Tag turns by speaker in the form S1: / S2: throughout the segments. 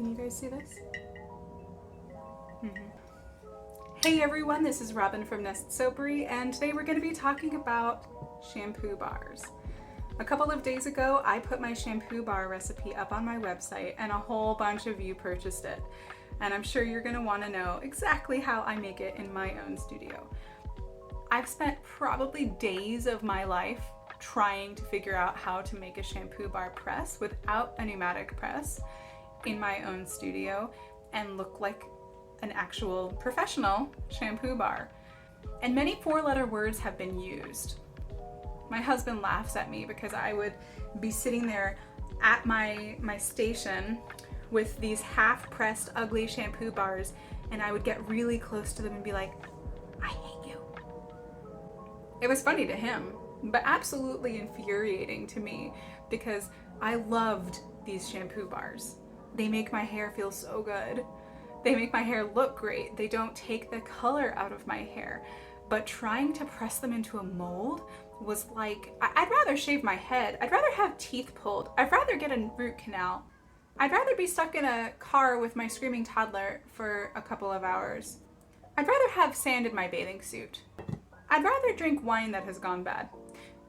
S1: Can you guys see this? Hey everyone, this is Robin from Nest Soapery, and today we're going to be talking about shampoo bars. A couple of days ago, I put my shampoo bar recipe up on my website and a whole bunch of you purchased it. And I'm sure you're going to want to know exactly how I make it in my own studio. I've spent probably days of my life trying to figure out how to make a shampoo bar press without a pneumatic press in my own studio and look like an actual professional shampoo bar. And many four-letter words have been used. My husband laughs at me because I would be sitting there at my station with these half-pressed ugly shampoo bars, and I would get really close to them and be like, I hate you. It was funny to him, but absolutely infuriating to me because I loved these shampoo bars. They make my hair feel so good. They make my hair look great. They don't take the color out of my hair. But trying to press them into a mold was like, I'd rather shave my head. I'd rather have teeth pulled. I'd rather get a root canal. I'd rather be stuck in a car with my screaming toddler for a couple of hours. I'd rather have sand in my bathing suit. I'd rather drink wine that has gone bad.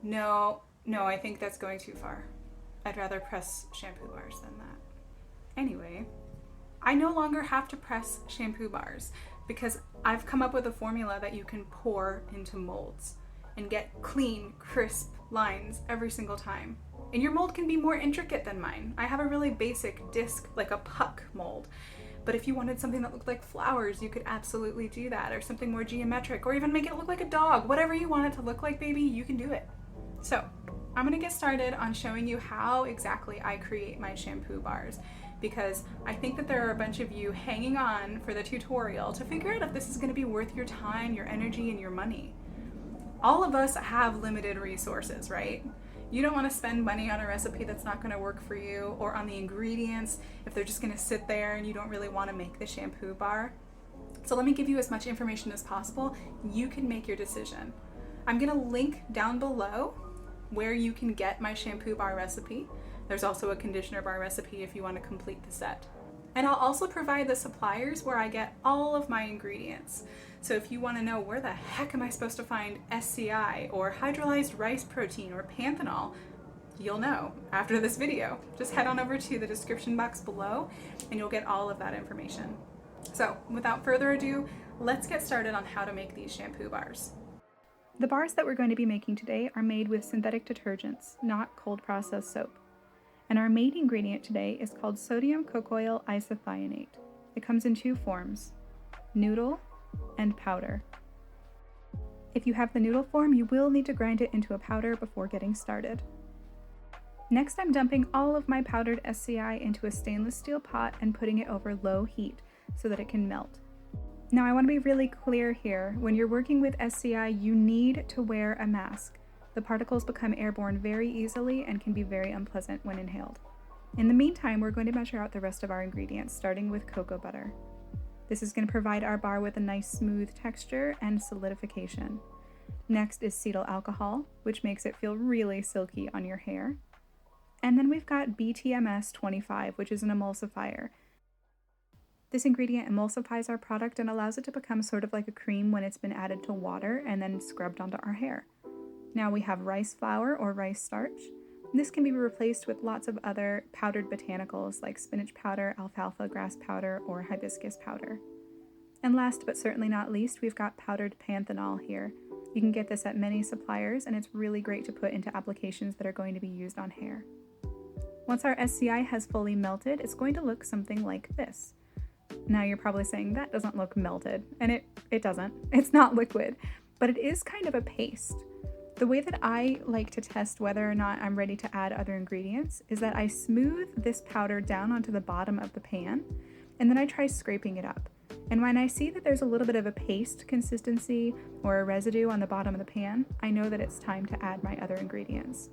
S1: No, I think that's going too far. I'd rather press shampoo bars than that. Anyway, I no longer have to press shampoo bars because I've come up with a formula that you can pour into molds and get clean, crisp lines every single time. And your mold can be more intricate than mine. I have a really basic disc, like a puck mold. But if you wanted something that looked like flowers, you could absolutely do that, or something more geometric, or even make it look like a dog. Whatever you want it to look like, baby, you can do it. So I'm gonna get started on showing you how exactly I create my shampoo bars, because I think that there are a bunch of you hanging on for the tutorial to figure out if this is going to be worth your time, your energy, and your money. All of us have limited resources, right? You don't want to spend money on a recipe that's not going to work for you, or on the ingredients if they're just going to sit there and you don't really want to make the shampoo bar. So let me give you as much information as possible. You can make your decision. I'm going to link down below where you can get my shampoo bar recipe. There's also a conditioner bar recipe if you want to complete the set. And I'll also provide the suppliers where I get all of my ingredients. So if you want to know where the heck am I supposed to find SCI or hydrolyzed rice protein or panthenol, you'll know after this video. Just head on over to the description box below and you'll get all of that information. So without further ado, let's get started on how to make these shampoo bars. The bars that we're going to be making today are made with synthetic detergents, not cold processed soap. And our main ingredient today is called sodium cocoyl isethionate. It comes in two forms, noodle and powder. If you have the noodle form, you will need to grind it into a powder before getting started. Next, I'm dumping all of my powdered SCI into a stainless steel pot and putting it over low heat so that it can melt. Now, I want to be really clear here. When you're working with SCI, you need to wear a mask. The particles become airborne very easily and can be very unpleasant when inhaled. In the meantime, we're going to measure out the rest of our ingredients, starting with cocoa butter. This is going to provide our bar with a nice smooth texture and solidification. Next is cetyl alcohol, which makes it feel really silky on your hair. And then we've got BTMS 25, which is an emulsifier. This ingredient emulsifies our product and allows it to become sort of like a cream when it's been added to water and then scrubbed onto our hair. Now we have rice flour or rice starch. This can be replaced with lots of other powdered botanicals like spinach powder, alfalfa grass powder, or hibiscus powder. And last but certainly not least, we've got powdered panthenol here. You can get this at many suppliers, and it's really great to put into applications that are going to be used on hair. Once our SCI has fully melted, it's going to look something like this. Now you're probably saying that doesn't look melted, and it doesn't. It's not liquid, but it is kind of a paste. The way that I like to test whether or not I'm ready to add other ingredients is that I smooth this powder down onto the bottom of the pan, and then I try scraping it up. And when I see that there's a little bit of a paste consistency or a residue on the bottom of the pan, I know that it's time to add my other ingredients.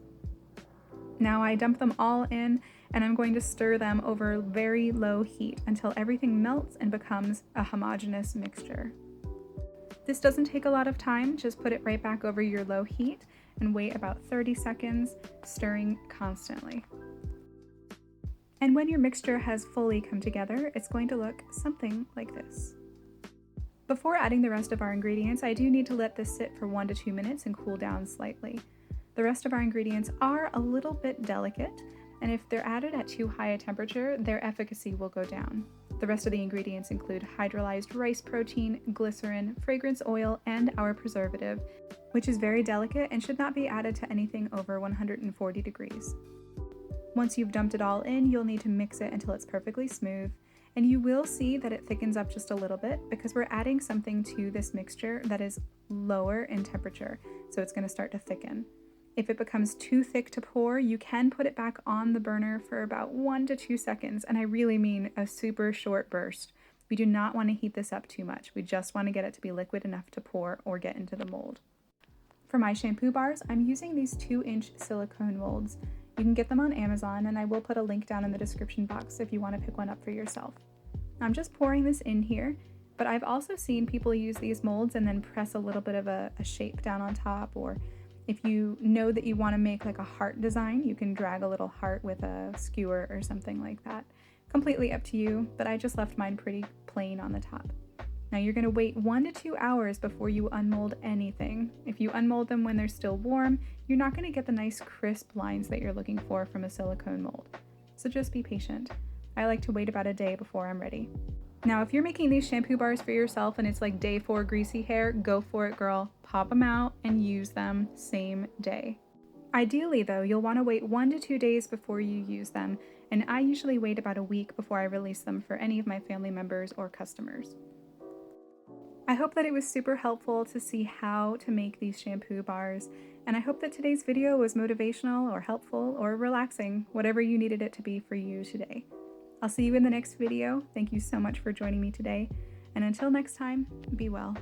S1: Now I dump them all in, and I'm going to stir them over very low heat until everything melts and becomes a homogeneous mixture. This doesn't take a lot of time, just put it right back over your low heat and wait about 30 seconds, stirring constantly. And when your mixture has fully come together, it's going to look something like this. Before adding the rest of our ingredients, I do need to let this sit for 1 to 2 minutes and cool down slightly. The rest of our ingredients are a little bit delicate, and if they're added at too high a temperature, their efficacy will go down. The rest of the ingredients include hydrolyzed rice protein, glycerin, fragrance oil, and our preservative, which is very delicate and should not be added to anything over 140 degrees. Once you've dumped it all in, you'll need to mix it until it's perfectly smooth, and you will see that it thickens up just a little bit because we're adding something to this mixture that is lower in temperature, so it's going to start to thicken. If it becomes too thick to pour, you can put it back on the burner for about 1 to 2 seconds, and I really mean a super short burst. We do not want to heat this up too much. We just want to get it to be liquid enough to pour or get into the mold. For my shampoo bars, I'm using these 2-inch silicone molds. You can get them on Amazon, and I will put a link down in the description box if you want to pick one up for yourself. I'm just pouring this in here, but I've also seen people use these molds and then press a little bit of a shape down on top, or if you know that you want to make like a heart design, you can drag a little heart with a skewer or something like that. Completely up to you, but I just left mine pretty plain on the top. Now you're going to wait 1 to 2 hours before you unmold anything. If you unmold them when they're still warm, you're not going to get the nice crisp lines that you're looking for from a silicone mold. So just be patient. I like to wait about a day before I'm ready. Now, if you're making these shampoo bars for yourself and it's like day 4 greasy hair, go for it, girl. Pop them out and use them same day. Ideally, though, you'll want to wait 1 to 2 days before you use them, and I usually wait about a week before I release them for any of my family members or customers. I hope that it was super helpful to see how to make these shampoo bars, and I hope that today's video was motivational or helpful or relaxing, whatever you needed it to be for you today. I'll see you in the next video. Thank you so much for joining me today, and until next time, be well.